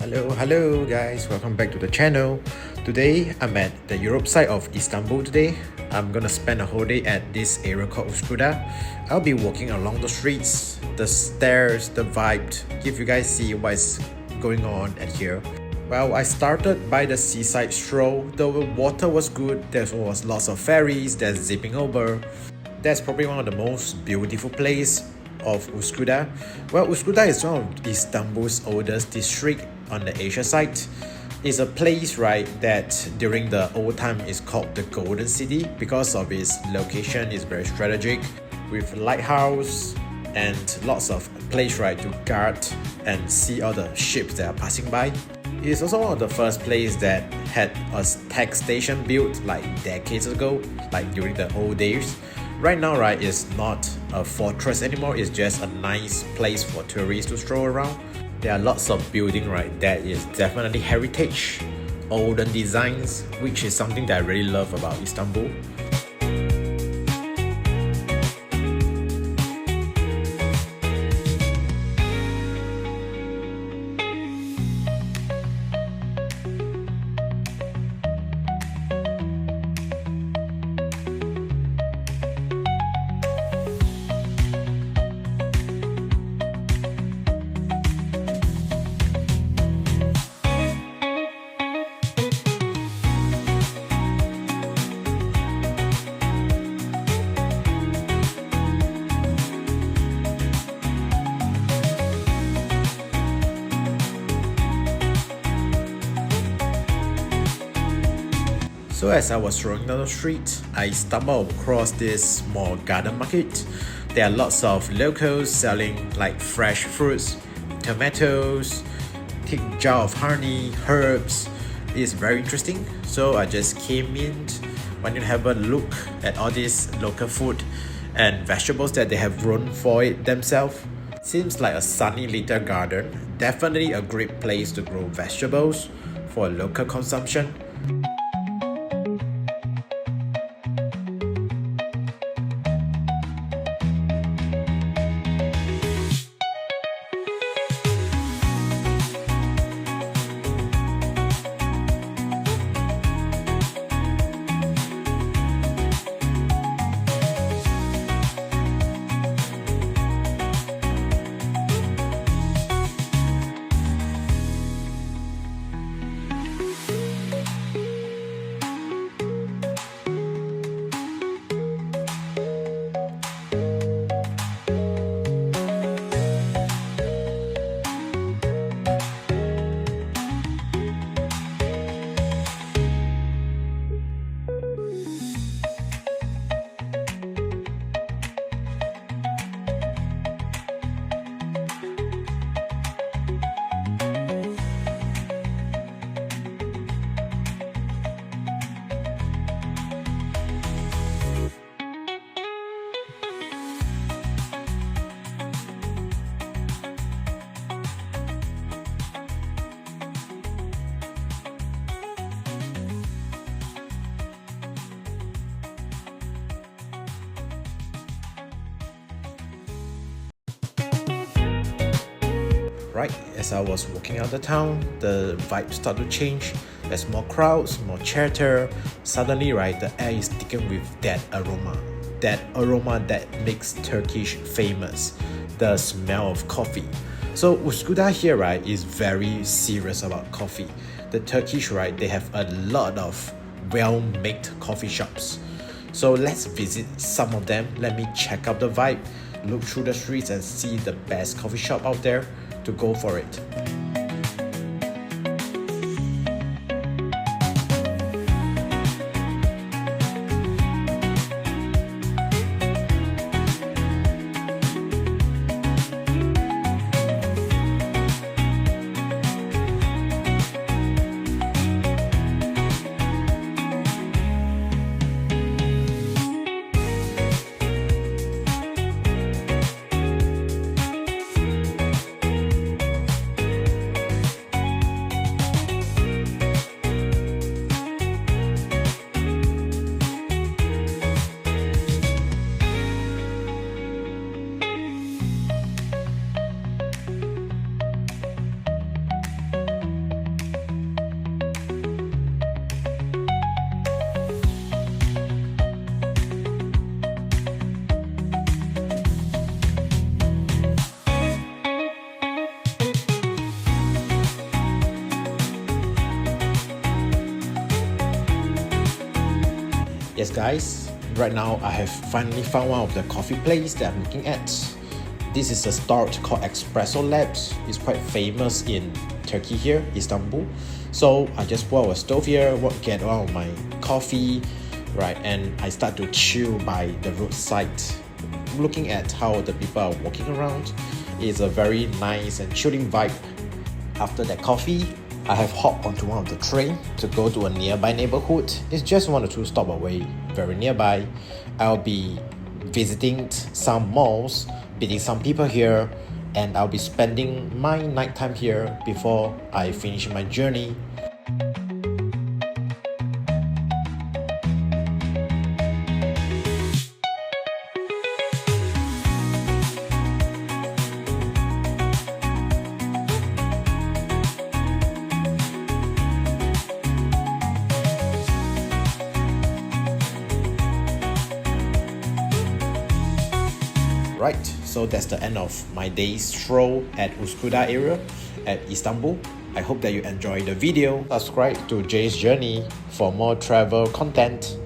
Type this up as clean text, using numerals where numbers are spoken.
Hello guys, welcome back to the channel. Today I'm at the Europe side of Istanbul today. I'm gonna spend a whole day at this area called Uskudar. I'll be walking along the streets, the stairs, the vibe, give you guys see what's going on at here. Well, I started by the seaside stroll. The water was good, there was lots of ferries that's zipping over. That's probably one of the most beautiful places of Uskudar. Well, Uskudar is one of Istanbul's oldest district on the Asia side. It's a place, right, that during the old time is called the Golden City because of its location is very strategic with lighthouse and lots of place, right, to guard and see all the ships that are passing by. It's also one of the first places that had a tech station built like decades ago, like during the old days. Right now, right, it's not a fortress anymore, it's just a nice place for tourists to stroll around. There are lots of building, right, that is definitely heritage, olden designs, which is something that I really love about Istanbul. So as I was strolling down the street, I stumbled across this small garden market. There are lots of locals selling like fresh fruits, tomatoes, thick jar of honey, herbs. It's very interesting. So I just came in, wanted to have a look at all this local food and vegetables that they have grown for it themselves. Seems like a sunny little garden. Definitely a great place to grow vegetables for local consumption. Right, as I was walking out the town, the vibe started to change. There's more crowds, more chatter. Suddenly, right, the air is thick with that aroma that makes Turkish famous, the smell of coffee. So Uskudar here, right, is very serious about coffee. The Turkish, right, they have a lot of well-made coffee shops. So let's visit some of them. Let me check out the vibe, look through the streets and see the best coffee shop out there to go for it. Yes guys, right now I have finally found one of the coffee place that I'm looking at. This is a start called Espresso Labs. It's quite famous in Turkey here, Istanbul. So I just bought a stove here, get one of my coffee, right, and I start to chill by the roadside, looking at how the people are walking around. It's a very nice and chilling vibe. After that coffee, I have hopped onto one of the train to go to a nearby neighborhood. It's just 1 or 2 stops away, very nearby. I'll be visiting some malls, meeting some people here, and I'll be spending my nighttime here before I finish my journey. Right, so that's the end of my day's stroll at Uskudar area at Istanbul. I hope that you enjoyed the video. Subscribe to Jay's Journey for more travel content.